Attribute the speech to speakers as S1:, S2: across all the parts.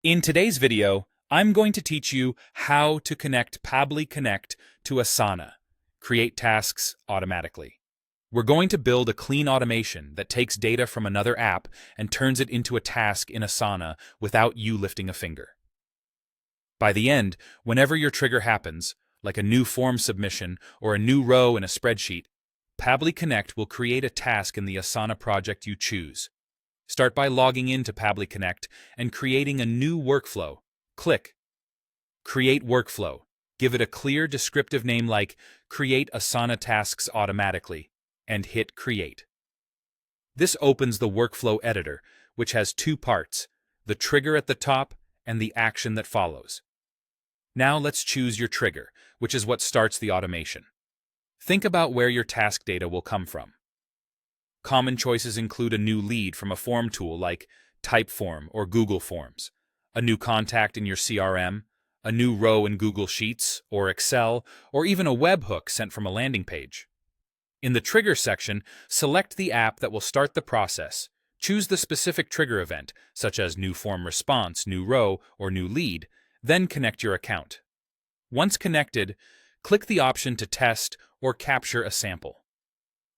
S1: In today's video, I'm going to teach you how to connect Pabbly Connect to Asana, create tasks automatically. We're going to build a clean automation that takes data from another app and turns it into a task in Asana without you lifting a finger. By the end, whenever your trigger happens, like a new form submission or a new row in a spreadsheet, Pabbly Connect will create a task in the Asana project you choose. Start by logging into Pabbly Connect and creating a new workflow. Click Create Workflow. Give it a clear, descriptive name like Create Asana Tasks Automatically, and hit Create. This opens the workflow editor, which has two parts, the trigger at the top and the action that follows. Now let's choose your trigger, which is what starts the automation. Think about where your task data will come from. Common choices include a new lead from a form tool like Typeform or Google Forms, a new contact in your CRM, a new row in Google Sheets or Excel, or even a webhook sent from a landing page. In the Trigger section, select the app that will start the process. Choose the specific trigger event, such as new form response, new row, or new lead, then connect your account. Once connected, click the option to test or capture a sample.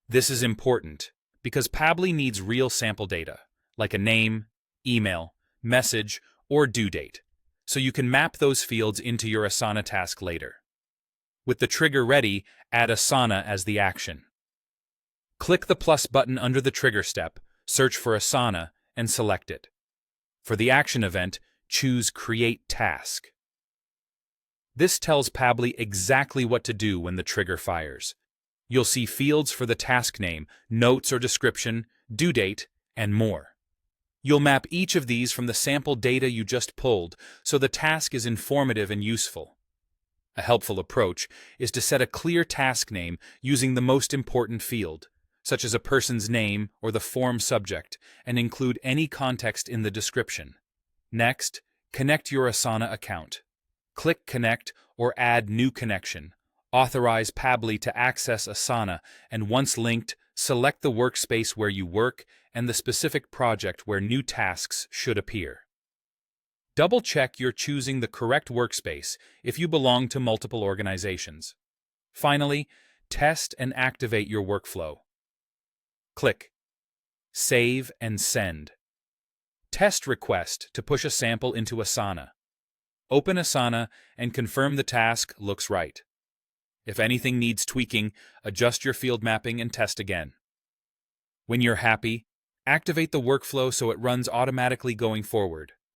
S1: This is important because Pabbly needs real sample data, like a name, email, message, or due date, so you can map those fields into your Asana task later. With the trigger ready, add Asana as the action. Click the plus button under the trigger step, search for Asana, and select it. For the action event, choose Create Task. This tells Pabbly exactly what to do when the trigger fires. You'll see fields for the task name, notes or description, due date, and more. You'll map each of these from the sample data you just pulled, so the task is informative and useful. A helpful approach is to set a clear task name using the most important field, such as a person's name or the form subject, and include any context in the description. Next, connect your Asana account. Click Connect or Add New Connection. Authorize Pabbly to access Asana, and once linked, select the workspace where you work and the specific project where new tasks should appear. Double-check you're choosing the correct workspace if you belong to multiple organizations. Finally, test and activate your workflow. Click Save and Send. Test request to push a sample into Asana. Open Asana and confirm the task looks right. If anything needs tweaking, adjust your field mapping and test again. When you're happy, activate the workflow so it runs automatically going forward.